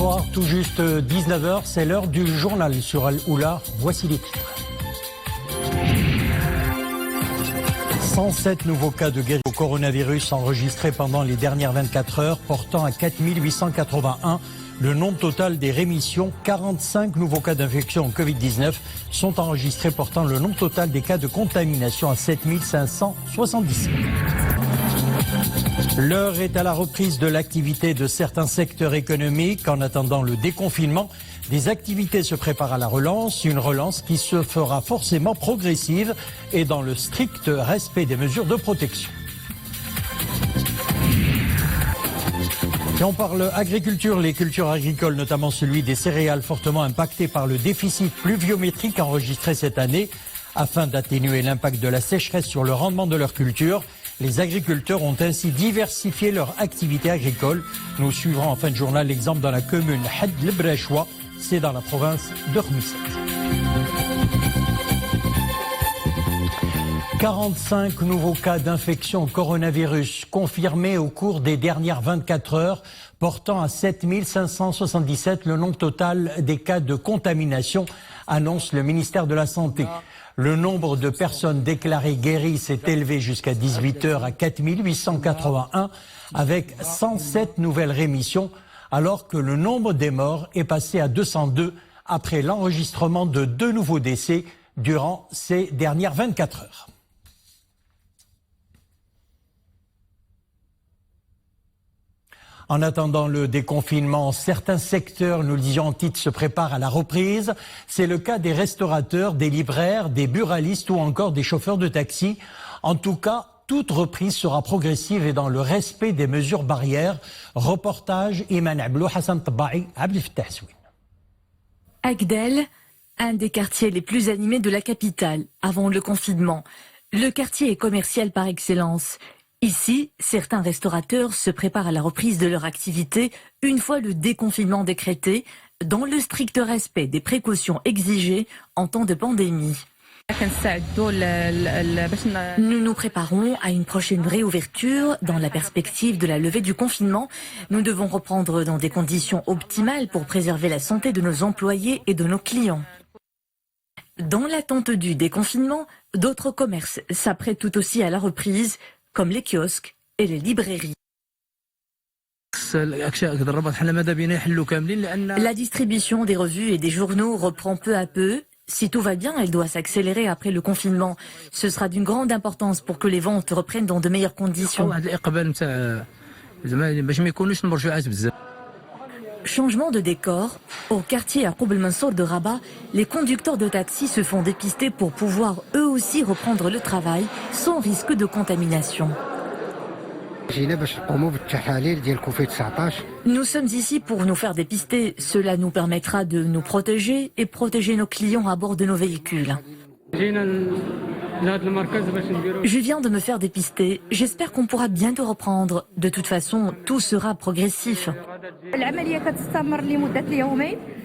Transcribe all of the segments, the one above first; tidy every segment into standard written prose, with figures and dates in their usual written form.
Bonsoir, tout juste 19h, c'est l'heure du journal sur Al-Oula. Voici les titres. 107 nouveaux cas de guérison au coronavirus enregistrés pendant les dernières 24 heures, portant à 4881 le nombre total des rémissions. 45 nouveaux cas d'infection au Covid-19 sont enregistrés, portant le nombre total des cas de contamination à 7577. L'heure est à la reprise de l'activité de certains secteurs économiques. En attendant le déconfinement, des activités se préparent à la relance, une relance qui se fera forcément progressive et dans le strict respect des mesures de protection. Si on parle agriculture, les cultures agricoles, notamment celui des céréales, fortement impactées par le déficit pluviométrique enregistré cette année. Afin d'atténuer l'impact de la sécheresse sur le rendement de leur culture, les agriculteurs ont ainsi diversifié leur activité agricole. Nous suivrons en fin de journal l'exemple dans la commune Had El-Brechoua, c'est dans la province de Khmissat. 45 nouveaux cas d'infection au coronavirus confirmés au cours des dernières 24 heures, portant à 7577 le nombre total des cas de contamination, annonce le ministère de la Santé. Le nombre de personnes déclarées guéries s'est élevé jusqu'à 18h à 4881 avec 107 nouvelles rémissions, alors que le nombre des morts est passé à 202 après l'enregistrement de 2 nouveaux décès durant ces dernières 24 heures. En attendant le déconfinement, certains secteurs, nous le disions en titre, se préparent à la reprise. C'est le cas des restaurateurs, des libraires, des buralistes ou encore des chauffeurs de taxi. En tout cas, toute reprise sera progressive et dans le respect des mesures barrières. Reportage Iman Ablou, Hassan Tabai, Abdel Fattah Souine. Agdel, un des quartiers les plus animés de la capitale avant le confinement. Le quartier est commercial par excellence. Ici, certains restaurateurs se préparent à la reprise de leur activité une fois le déconfinement décrété, dans le strict respect des précautions exigées en temps de pandémie. Nous nous préparons à une prochaine réouverture dans la perspective de la levée du confinement. Nous devons reprendre dans des conditions optimales pour préserver la santé de nos employés et de nos clients. Dans l'attente du déconfinement, d'autres commerces s'apprêtent tout aussi à la reprise, comme les kiosques et les librairies. La distribution des revues et des journaux reprend peu à peu. Si tout va bien, elle doit s'accélérer après le confinement. Ce sera d'une grande importance pour que les ventes reprennent dans de meilleures conditions. Changement de décor. Au quartier à Qoub El Mansour de Rabat, les conducteurs de taxi se font dépister pour pouvoir eux aussi reprendre le travail sans risque de contamination. Nous sommes ici pour nous faire dépister. Cela nous permettra de nous protéger et protéger nos clients à bord de nos véhicules. Je viens de me faire dépister. J'espère qu'on pourra bientôt reprendre. De toute façon, tout sera progressif.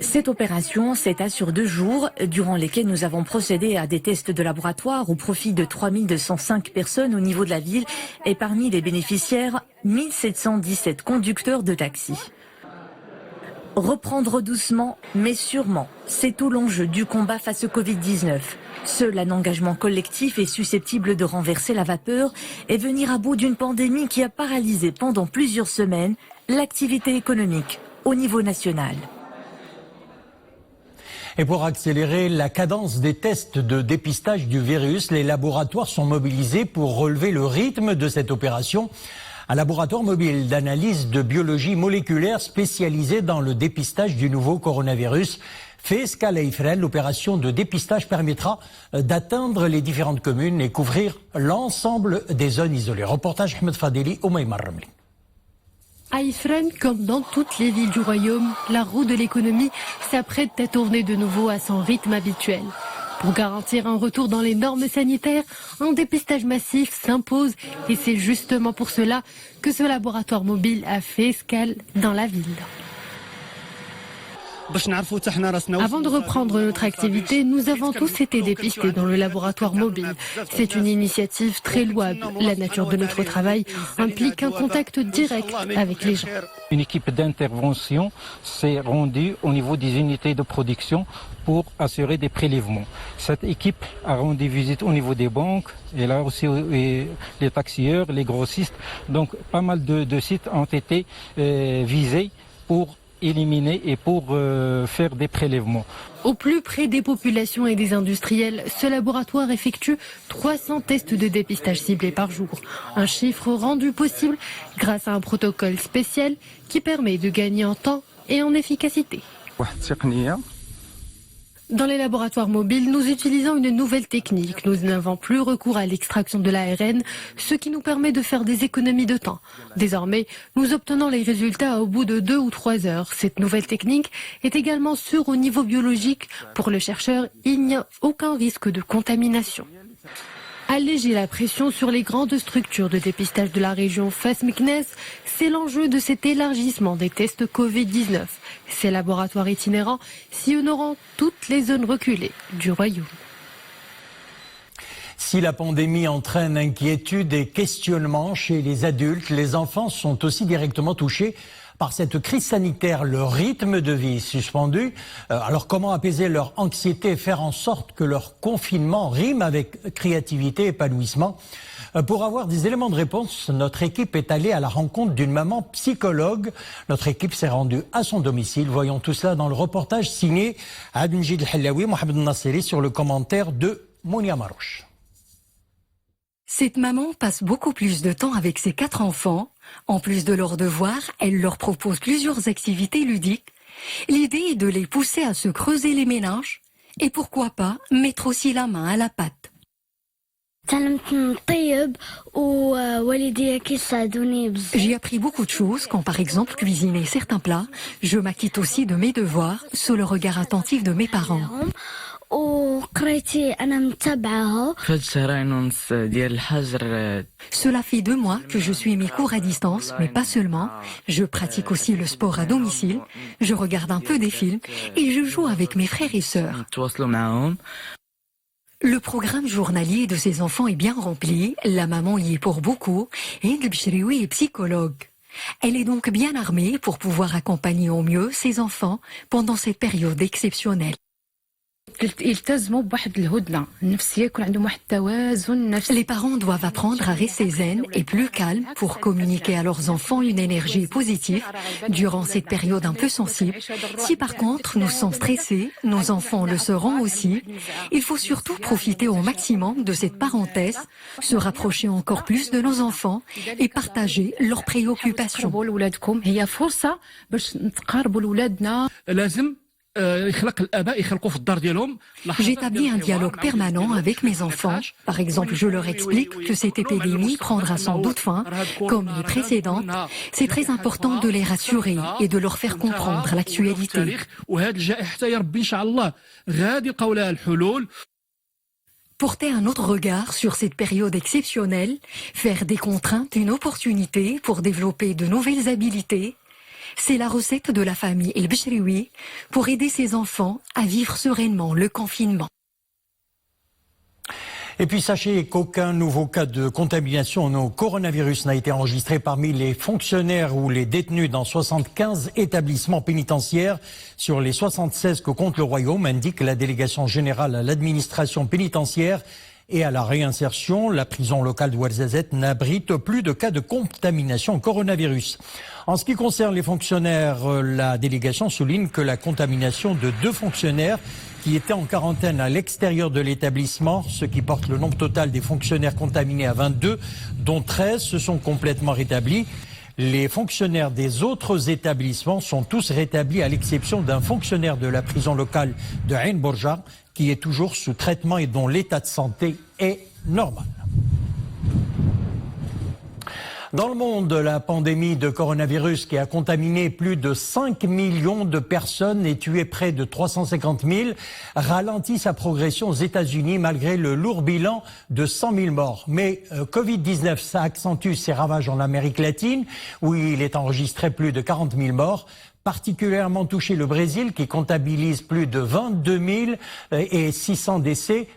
Cette opération s'étale sur 2 jours, durant lesquels nous avons procédé à des tests de laboratoire au profit de 3205 personnes au niveau de la ville et parmi les bénéficiaires, 1717 conducteurs de taxi. Reprendre doucement, mais sûrement, c'est tout l'enjeu du combat face au Covid-19. Seul un engagement collectif est susceptible de renverser la vapeur et venir à bout d'une pandémie qui a paralysé pendant plusieurs semaines l'activité économique au niveau national. Et pour accélérer la cadence des tests de dépistage du virus, les laboratoires sont mobilisés pour relever le rythme de cette opération. Un laboratoire mobile d'analyse de biologie moléculaire spécialisé dans le dépistage du nouveau coronavirus fait escale à Ifrane. L'opération de dépistage permettra d'atteindre les différentes communes et couvrir l'ensemble des zones isolées. Reportage Ahmed Fadeli, Oumaïma Ramli. À Ifrane, comme dans toutes les villes du royaume, la roue de l'économie s'apprête à tourner de nouveau à son rythme habituel. Pour garantir un retour dans les normes sanitaires, un dépistage massif s'impose et c'est justement pour cela que ce laboratoire mobile a fait escale dans la ville. Avant de reprendre notre activité, nous avons tous été dépistés dans le laboratoire mobile. C'est une initiative très louable. La nature de notre travail implique un contact direct avec les gens. Une équipe d'intervention s'est rendue au niveau des unités de production pour assurer des prélèvements. Cette équipe a rendu visite au niveau des banques et là aussi les taxieurs, les grossistes. Donc pas mal de sites ont été visés pour éliminer et pour faire des prélèvements. Au plus près des populations et des industriels, ce laboratoire effectue 300 tests de dépistage ciblés par jour. Un chiffre rendu possible grâce à un protocole spécial qui permet de gagner en temps et en efficacité. Dans les laboratoires mobiles, nous utilisons une nouvelle technique. Nous n'avons plus recours à l'extraction de l'ARN, ce qui nous permet de faire des économies de temps. Désormais, nous obtenons les résultats au bout de 2 ou 3 heures. Cette nouvelle technique est également sûre au niveau biologique. Pour le chercheur, il n'y a aucun risque de contamination. Alléger la pression sur les grandes structures de dépistage de la région Fès-Meknès, c'est l'enjeu de cet élargissement des tests Covid-19. Ces laboratoires itinérants sillonneront toutes les zones reculées du royaume. Si la pandémie entraîne inquiétude et questionnement chez les adultes, les enfants sont aussi directement touchés par cette crise sanitaire. Le rythme de vie est suspendu. Alors comment apaiser leur anxiété et faire en sorte que leur confinement rime avec créativité et épanouissement? Pour avoir des éléments de réponse, notre équipe est allée à la rencontre d'une maman psychologue. Notre équipe s'est rendue à son domicile. Voyons tout cela dans le reportage signé Abdelmjid El-Hallaoui, Mohamed Nasseri sur le commentaire de Mounia Marouche. Cette maman passe beaucoup plus de temps avec ses 4 enfants. En plus de leurs devoirs, elle leur propose plusieurs activités ludiques. L'idée est de les pousser à se creuser les méninges et pourquoi pas mettre aussi la main à la pâte. J'ai appris beaucoup de choses, quand par exemple cuisiner certains plats. Je m'acquitte aussi de mes devoirs sous le regard attentif de mes parents. Cela fait 2 mois que je suis mes cours à distance, mais pas seulement. Je pratique aussi le sport à domicile, je regarde un peu des films et je joue avec mes frères et sœurs. Le programme journalier de ces enfants est bien rempli, la maman y est pour beaucoup, et Bchrioui est psychologue. Elle est donc bien armée pour pouvoir accompagner au mieux ses enfants pendant cette période exceptionnelle. Les parents doivent apprendre à rester zen et plus calmes pour communiquer à leurs enfants une énergie positive durant cette période un peu sensible. Si par contre nous sommes stressés, nos enfants le seront aussi. Il faut surtout profiter au maximum de cette parenthèse, se rapprocher encore plus de nos enfants et partager leurs préoccupations. J'établis un dialogue permanent avec mes enfants. Par exemple, je leur explique que cette épidémie prendra sans doute fin, comme les précédentes. C'est très important de les rassurer et de leur faire comprendre l'actualité. Porter un autre regard sur cette période exceptionnelle, faire des contraintes une opportunité pour développer de nouvelles habiletés, c'est la recette de la famille El Bchrioui pour aider ses enfants à vivre sereinement le confinement. Et puis sachez qu'aucun nouveau cas de contamination au coronavirus n'a été enregistré parmi les fonctionnaires ou les détenus dans 75 établissements pénitentiaires sur les 76 que compte le Royaume, indique la délégation générale à l'administration pénitentiaire et à la réinsertion. La prison locale de Ouarzazate n'abrite plus de cas de contamination au coronavirus. En ce qui concerne les fonctionnaires, la délégation souligne que la contamination de 2 fonctionnaires qui étaient en quarantaine à l'extérieur de l'établissement, ce qui porte le nombre total des fonctionnaires contaminés à 22, dont 13 se sont complètement rétablis. Les fonctionnaires des autres établissements sont tous rétablis à l'exception d'un fonctionnaire de la prison locale de Ain Borja qui est toujours sous traitement et dont l'état de santé est normal. Dans le monde, la pandémie de coronavirus qui a contaminé plus de 5 millions de personnes et tué près de 350 000 ralentit sa progression aux États-Unis malgré le lourd bilan de 100 000 morts. Mais Covid-19, ça accentue ses ravages en Amérique latine où il est enregistré plus de 40 000 morts. particulièrement touché le Brésil qui comptabilise plus de 22 600 décès.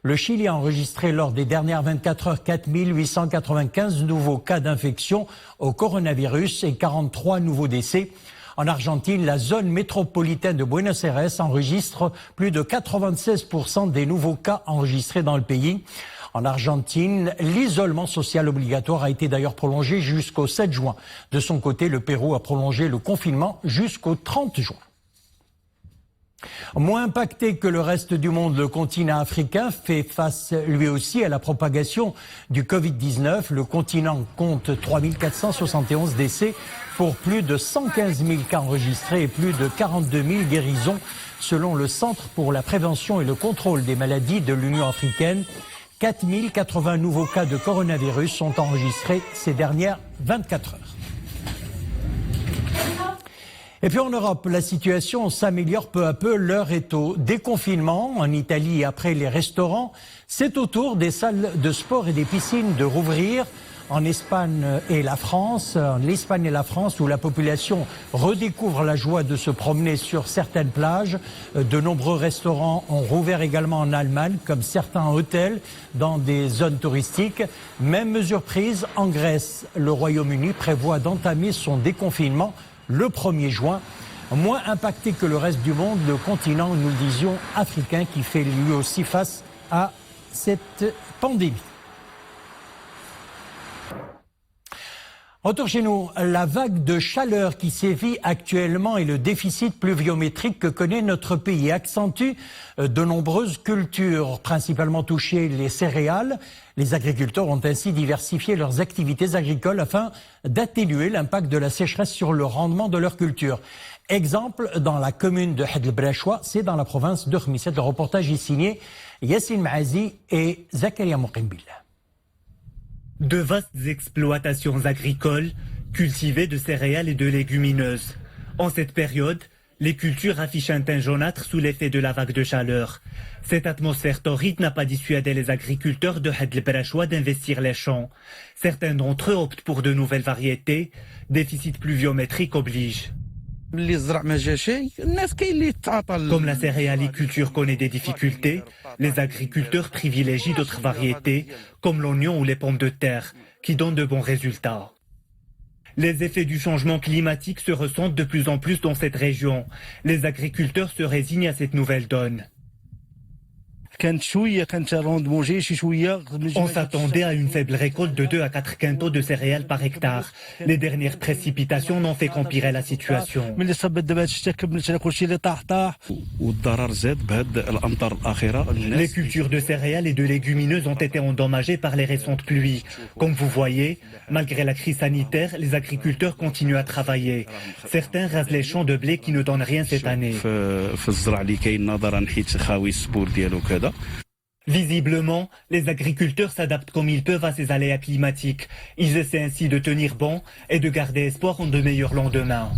Le Chili a enregistré lors des dernières 24 heures 4 895 nouveaux cas d'infection au coronavirus et 43 nouveaux décès. En Argentine, la zone métropolitaine de Buenos Aires enregistre plus de 96% des nouveaux cas enregistrés dans le pays. En Argentine, l'isolement social obligatoire a été d'ailleurs prolongé jusqu'au 7 juin. De son côté, le Pérou a prolongé le confinement jusqu'au 30 juin. Moins impacté que le reste du monde, le continent africain fait face lui aussi à la propagation du Covid-19. Le continent compte 3 471 décès pour plus de 115 000 cas enregistrés et plus de 42 000 guérisons, selon le Centre pour la prévention et le contrôle des maladies de l'Union africaine. 4 080 nouveaux cas de coronavirus sont enregistrés ces dernières 24 heures. Et puis en Europe, la situation s'améliore peu à peu. L'heure est au déconfinement. En Italie, après les restaurants, c'est au tour des salles de sport et des piscines de rouvrir. En Espagne et la France, où la population redécouvre la joie de se promener sur certaines plages. De nombreux restaurants ont rouvert également en Allemagne, comme certains hôtels dans des zones touristiques. Même mesure prise en Grèce. Le Royaume-Uni prévoit d'entamer son déconfinement le 1er juin. Moins impacté que le reste du monde, le continent, nous le disions, africain, qui fait lui aussi face à cette pandémie. Retour chez nous, la vague de chaleur qui sévit actuellement et le déficit pluviométrique que connaît notre pays accentue de nombreuses cultures, principalement touchées les céréales. Les agriculteurs ont ainsi diversifié leurs activités agricoles afin d'atténuer l'impact de la sécheresse sur le rendement de leur culture. Exemple, dans la commune de Had El Brachoua, c'est dans la province de Khmisset. Le reportage est signé Yassine Maazi et Zakaria Mouqimbillah. De vastes exploitations agricoles, cultivées de céréales et de légumineuses. En cette période, les cultures affichent un teint jaunâtre sous l'effet de la vague de chaleur. Cette atmosphère torride n'a pas dissuadé les agriculteurs de Had El Brachoua d'investir les champs. Certains d'entre eux optent pour de nouvelles variétés. Déficit pluviométrique oblige. Comme la céréaliculture connaît des difficultés, les agriculteurs privilégient d'autres variétés, comme l'oignon ou les pommes de terre, qui donnent de bons résultats. Les effets du changement climatique se ressentent de plus en plus dans cette région. Les agriculteurs se résignent à cette nouvelle donne. On s'attendait à une faible récolte de 2 à 4 quintaux de céréales par hectare. Les dernières précipitations n'ont fait qu'empirer la situation. Les cultures de céréales et de légumineuses ont été endommagées par les récentes pluies. Comme vous voyez, malgré la crise sanitaire, les agriculteurs continuent à travailler. Certains rasent les champs de blé qui ne donnent rien cette année. Visiblement, les agriculteurs s'adaptent comme ils peuvent à ces aléas climatiques. Ils essaient ainsi de tenir bon et de garder espoir en de meilleurs lendemains.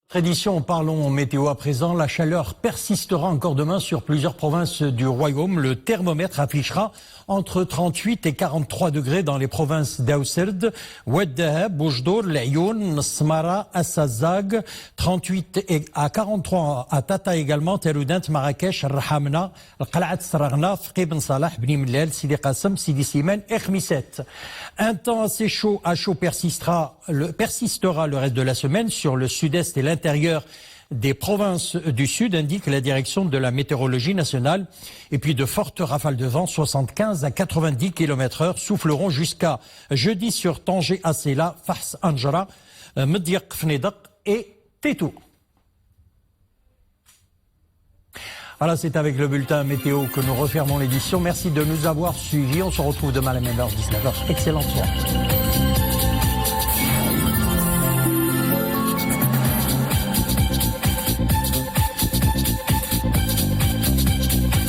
Tradition, parlons météo à présent. La chaleur persistera encore demain sur plusieurs provinces du royaume. Le thermomètre affichera entre 38 et 43 degrés dans les provinces d'Aousserd, Oued Dahab, Boujdour, La'youn, Smara, Assazag, 38 à 43 à Tata également, Teroudant, Marrakech, Rahamna, Qal'at Sragna, Fqi Ben Salah, Bni Mellal, Sidi Qassem, Sidi Simen et Khmisset. Un temps assez chaud persistera le reste de la semaine sur le sud-est et l'intérieur des provinces du sud, indique la direction de la météorologie nationale. Et puis de fortes rafales de vent, 75 à 90 km/h, souffleront jusqu'à jeudi sur Tanger, Assela, Fars, Anjara, Mediaq, Fnedak et Tétou. Voilà, c'est avec le bulletin météo que nous refermons l'édition. Merci de nous avoir suivis. On se retrouve demain à la même heure, 19h. Excellente soirée.